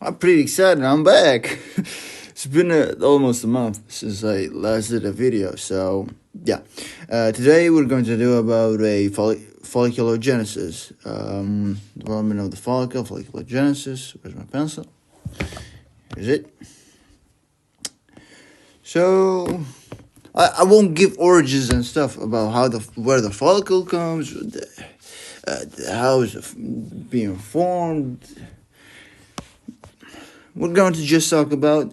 I'm pretty excited. I'm back. It's been almost a month since I last did a video, so yeah. Today we're going to do about a folliculogenesis, development of the follicle, folliculogenesis. Where's my pencil? Here's it. So I won't give origins and stuff about where the follicle comes, how is it being formed. We're going to just talk about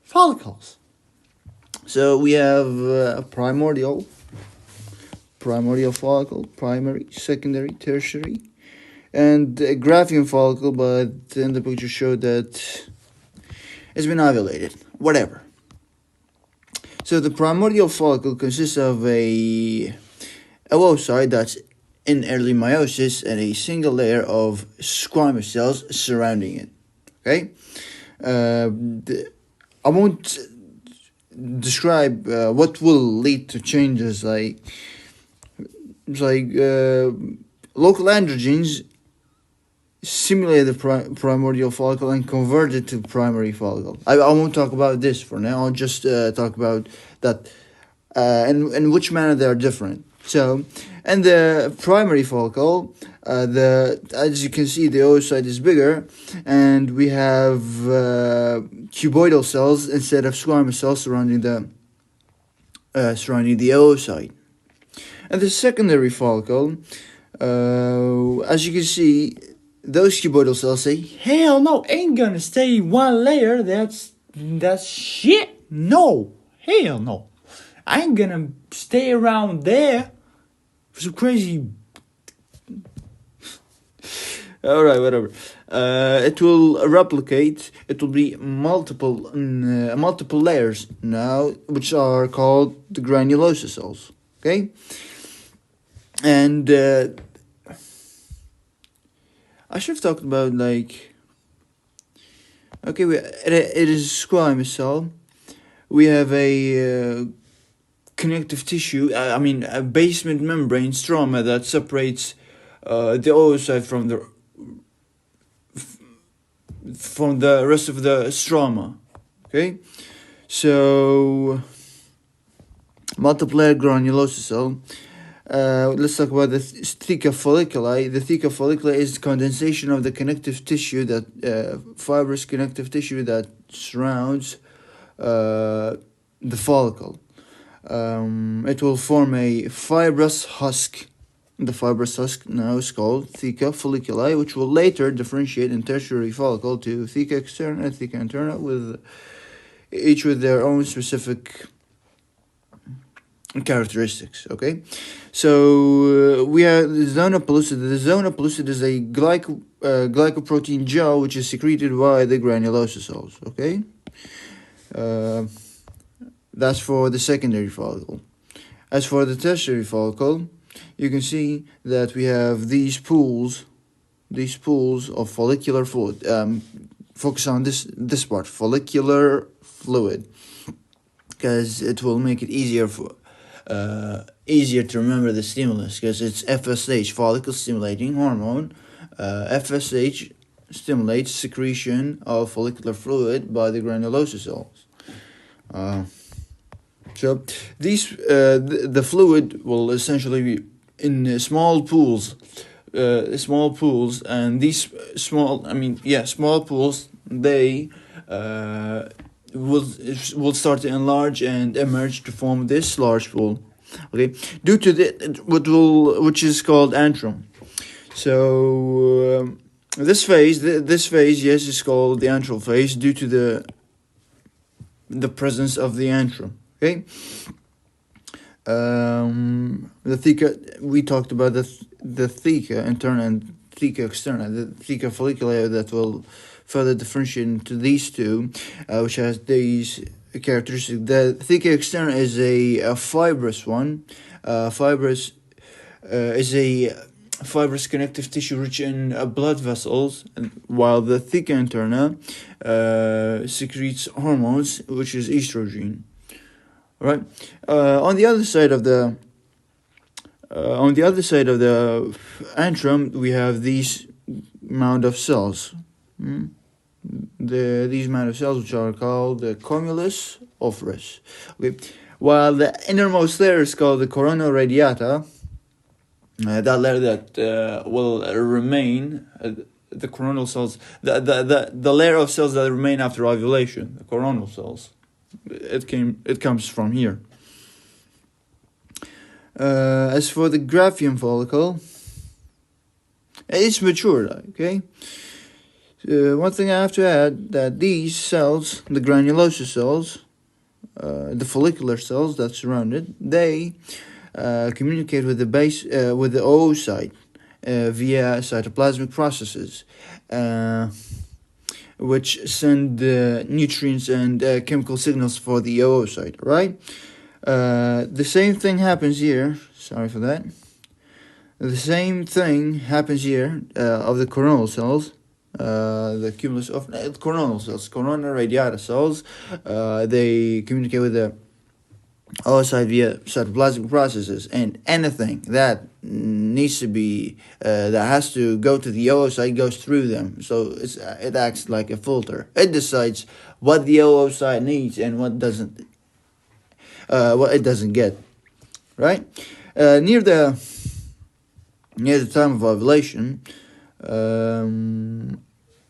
follicles. So we have a primordial follicle, primary, secondary, tertiary, and a Graphian follicle, but then the picture showed that it's been ovulated, whatever. So the primordial follicle consists of a oocyte that's in early meiosis and a single layer of squamous cells surrounding it. Okay? I won't describe what will lead to changes like local androgens simulate the primordial follicle and convert it to primary follicle. I won't talk about this for now. I'll just talk about that and in which manner they are different. So, and the primary follicle, as you can see, the oocyte is bigger, and we have cuboidal cells instead of squamous cells surrounding the oocyte. And the secondary follicle, as you can see, those cuboidal cells say, "Hell no, ain't gonna stay one layer. That's shit. No, hell no, I ain't gonna stay around there." So crazy. Alright, whatever. It will replicate. It will be multiple layers now, which are called the granulosa cells. Okay, and I should have talked about it is a squamous cell. We have a connective tissue, a basement membrane stroma that separates the oocyte from the rest of the stroma. Okay, so multiplayer granulosa cell. Let's talk about the theca folliculi. The theca folliculi is condensation of the connective tissue, that fibrous connective tissue that surrounds the follicle. It will form a fibrous husk. The fibrous husk now is called theca folliculi, which will later differentiate in tertiary follicle to theca externa and theca interna, each with their own specific characteristics. Okay, so we have the zona pellucida. The zona pellucida is a glycoprotein gel which is secreted by the granulosa cells. Okay. That's for the secondary follicle. As for the tertiary follicle, you can see that we have these pools of follicular fluid. Focus on this part, follicular fluid, because it will make it easier to remember the stimulus, because it's FSH, follicle stimulating hormone. FSH stimulates secretion of follicular fluid by the granulosa cells. So these the fluid will essentially be in small pools, and these small pools, they will start to enlarge and emerge to form this large pool. Okay, due to which is called antrum. So this phase, yes, is called the antral phase due to the presence of the antrum. Okay. The theca, we talked about the theca interna and theca externa. The theca folliculi that will further differentiate into these two, which has these characteristics. The theca externa is a fibrous one. Fibrous is a fibrous connective tissue rich in blood vessels, while the theca interna secretes hormones, which is estrogen. Right. On the other side of the antrum, we have these mound of cells. these amount of cells, which are called the cumulus operis. Okay, while the innermost layer is called the corona radiata. That layer that will remain, the coronal cells, the layer of cells that remain after ovulation, the coronal cells. It comes from here. As for the Graphian follicle, it's mature. Okay. One thing I have to add, that these cells, the granulosa cells, the follicular cells that surround it, they communicate with the base, with the oocyte via cytoplasmic processes, which send nutrients and chemical signals for the oocyte. Right. The same thing happens here. Sorry for that. The same thing happens here of the coronal cells. The cumulus of coronal cells, corona radiata cells, they communicate with the oocyte via cytoplasmic processes, and anything that needs to be that has to go to the oocyte goes through them. So it acts like a filter. It decides what the oocyte needs and what it doesn't get. Right, near the time of ovulation,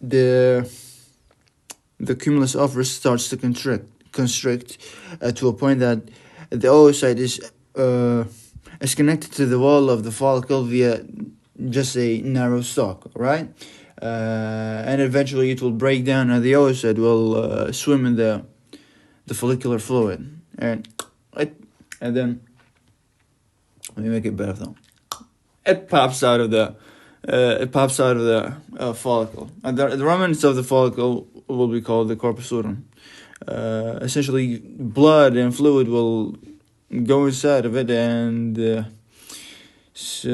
the cumulus operis starts to constrict to a point that the oocyte is connected to the wall of the follicle via just a narrow stalk, right? And eventually it will break down, and the oocyte will swim in the follicular fluid, and then let me make it better though. It pops out of the follicle, and the remnants of the follicle will be called the corpus luteum. Essentially, blood and fluid will go inside of it, and it's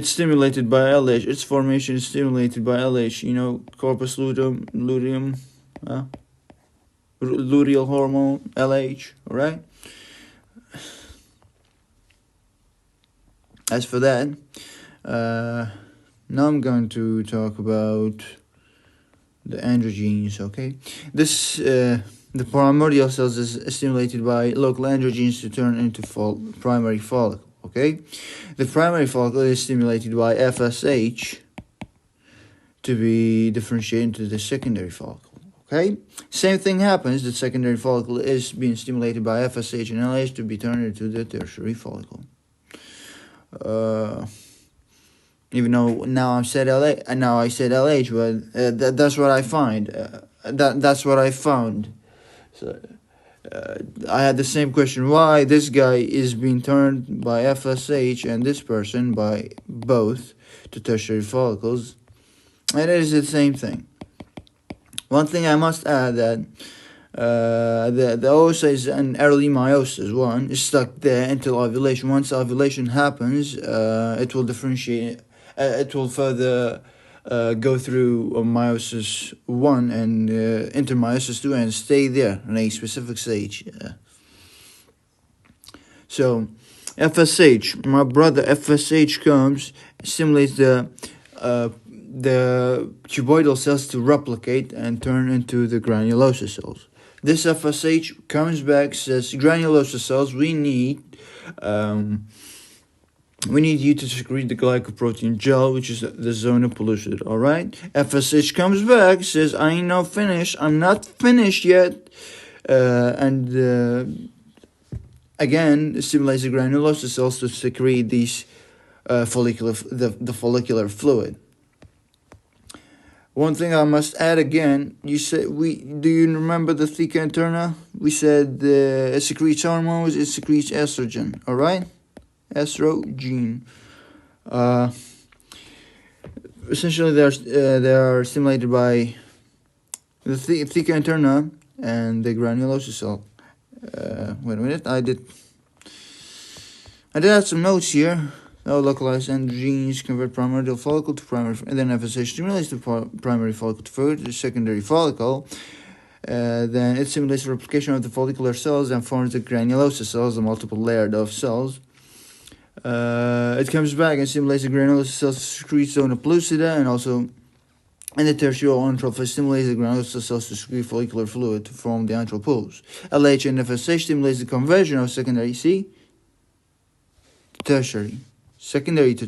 stimulated by LH. Its formation is stimulated by LH. You know, corpus luteum, luteal hormone, LH. All right. As for that, now I'm going to talk about the androgens. Okay, the primordial cells is stimulated by local androgens to turn into primary follicle. Okay, the primary follicle is stimulated by FSH to be differentiated into the secondary follicle. Okay, same thing happens. The secondary follicle is being stimulated by FSH and LH to be turned into the tertiary follicle. Even though now I said LH, but that's what I find. That's what I found. So I had the same question: why this guy is being turned by FSH and this person by both to tertiary follicles, and it is the same thing. One thing I must add, that the oocyte is an early meiosis. One is stuck there until ovulation. Once ovulation happens, it will differentiate. It will further go through meiosis 1 and enter meiosis 2 and stay there in a specific stage. So, FSH, my brother FSH comes, stimulates the cuboidal cells to replicate and turn into the granulosa cells. This FSH comes back, says, granulosa cells, we need you to secrete the glycoprotein gel, which is the zona pellucida, alright? FSH comes back, says, I ain't not finished, I'm not finished yet, and again, stimulates the granulosa cells to secrete these the follicular fluid. One thing I must add again, do you remember the theca interna? We said it secretes hormones, it secretes estrogen, alright? Estrogen. Essentially, they are stimulated by the theca interna and the granulosa cell. Wait a minute, I did add some notes here. Localized androgens convert primordial follicle to primary, and then FSH stimulates the primary follicle to the secondary follicle. Then it stimulates the replication of the follicular cells and forms the granulosa cells, the multiple layered of cells. It comes back and stimulates the granulosa cells to secrete zona pellucida and also And the tertiary or antral phase stimulates the granulosa cells to secrete follicular fluid to form the antral pools. LH and FSH stimulates the conversion of secondary, see? Tertiary. Secondary to,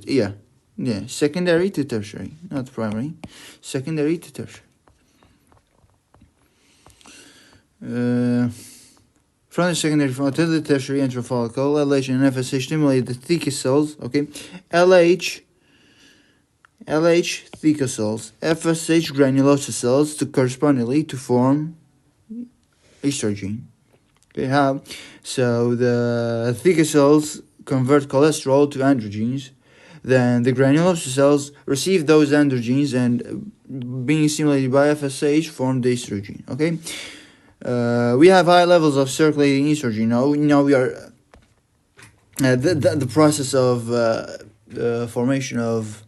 secondary to tertiary, not primary. Secondary to tertiary. From the secondary to the tertiary antral follicle, LH and FSH stimulate the theca cells, okay? LH theca cells, FSH granulosa cells to correspondingly to form estrogen. Okay, how? So the theca cells convert cholesterol to androgens. Then the granulosa cells receive those androgens and being stimulated by FSH form the estrogen. Okay, we have high levels of circulating estrogen. Now we are the process of the formation of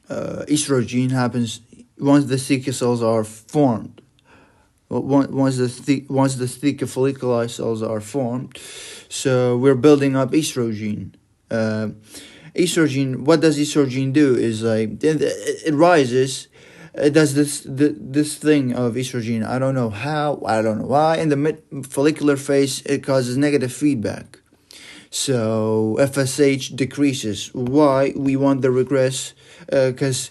estrogen happens once the theca cells are formed. Once the theca folliculi cells are formed, so we're building up estrogen. Estrogen. What does estrogen do? Is like it rises. It does this thing of estrogen. I don't know how. I don't know why. In the mid follicular phase, it causes negative feedback. So FSH decreases. Why? We want the regress because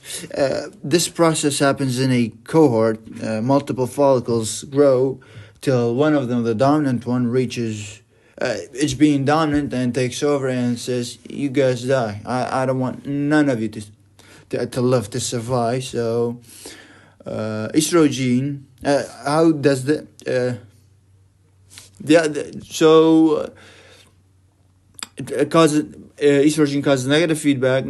this process happens in a cohort. Multiple follicles grow till one of them, the dominant one, reaches. It's being dominant and takes over and says, "You guys die. I don't want none of you to live, to survive." So estrogen. How does it causes estrogen causes negative feedback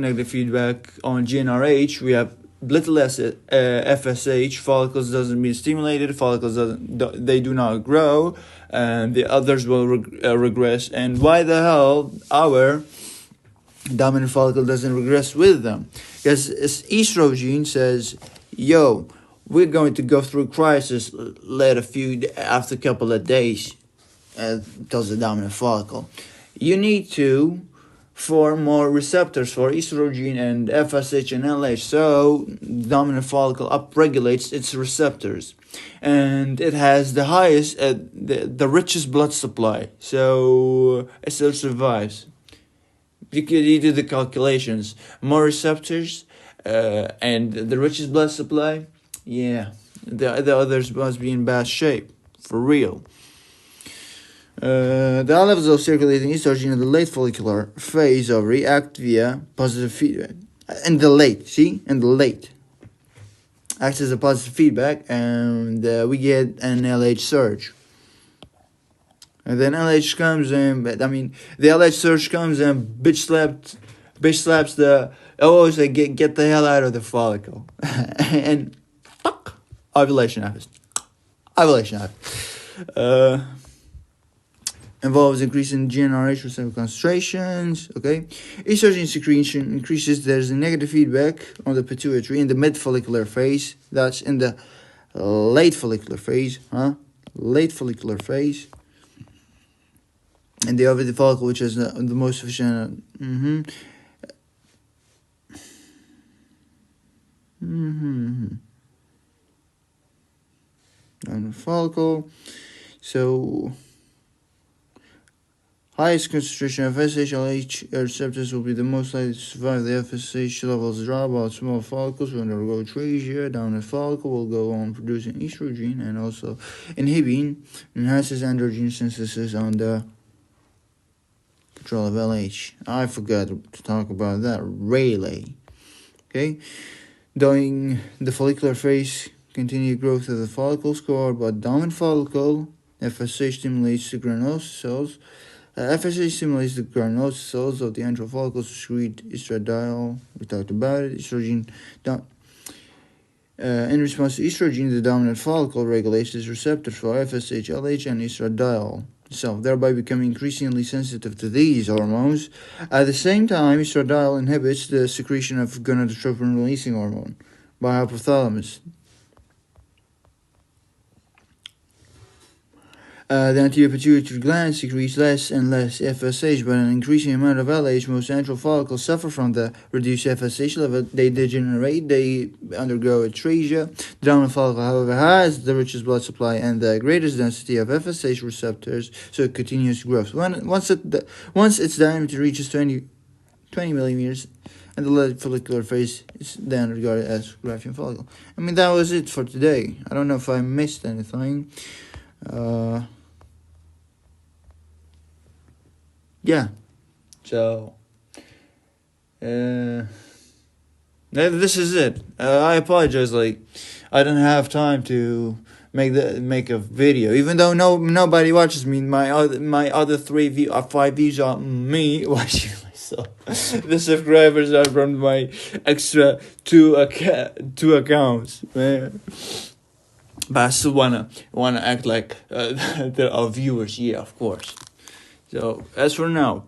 on GnRH. We have little FSH. Follicles doesn't be stimulated. Follicles they do not grow, and the others will regress. And why the hell our dominant follicle doesn't regress with them? Because estrogen says, "Yo, we're going to go through crisis. After a couple of days," tells the dominant follicle. You need to form more receptors for estrogen and FSH and LH. So dominant follicle upregulates its receptors, and it has the highest, the richest blood supply. So it still survives. You do the calculations. More receptors, and the richest blood supply. Yeah, the others must be in bad shape for real. The high levels of circulating estrogen in the late follicular phase of react via positive feedback. In the late. Acts as a positive feedback, and we get an LH surge. And then LH comes in, the LH surge comes and bitch slaps the, say get the hell out of the follicle. And fuck, ovulation happens. Involves increasing GnRH receptor concentrations. Okay, estrogen secretion increases. There's a negative feedback on the pituitary in the mid follicular phase. That's in the late follicular phase, Late follicular phase. And the oviduct follicle, which is the most efficient. On the follicle, so. Highest concentration of FSH-LH receptors will be the most likely to survive. The FSH levels drop while small follicles will undergo atresia. Dominant follicle will go on producing estrogen and also enhances androgen synthesis on the control of LH. I forgot to talk about that. Really. Okay. During the follicular phase, continued growth of the follicle score, but dominant follicle, FSH stimulates the granulosa cells. FSH stimulates the granulosa cells of the antral follicles to secrete estradiol. We talked about it. Estrogen. In response to estrogen, the dominant follicle regulates its receptors for FSH, LH, and estradiol itself, thereby becoming increasingly sensitive to these hormones. At the same time, estradiol inhibits the secretion of gonadotropin-releasing hormone by hypothalamus. The anterior pituitary gland secretes less and less FSH, but an increasing amount of LH. Most antral follicles suffer from the reduced FSH level. They degenerate, they undergo atresia. The dominant follicle, however, has the richest blood supply and the greatest density of FSH receptors, so it continues growth. Once its diameter reaches 20 millimeters, and the late follicular phase is then regarded as Graafian follicle. I mean, that was it for today. I don't know if I missed anything. Yeah. So, this is it. I apologize. Like, I didn't have time to make a video, even though nobody watches me. My other 5 views are me watching myself. The subscribers are from my extra two accounts, man. But I still wanna act like there are viewers. Yeah, of course. So as for now,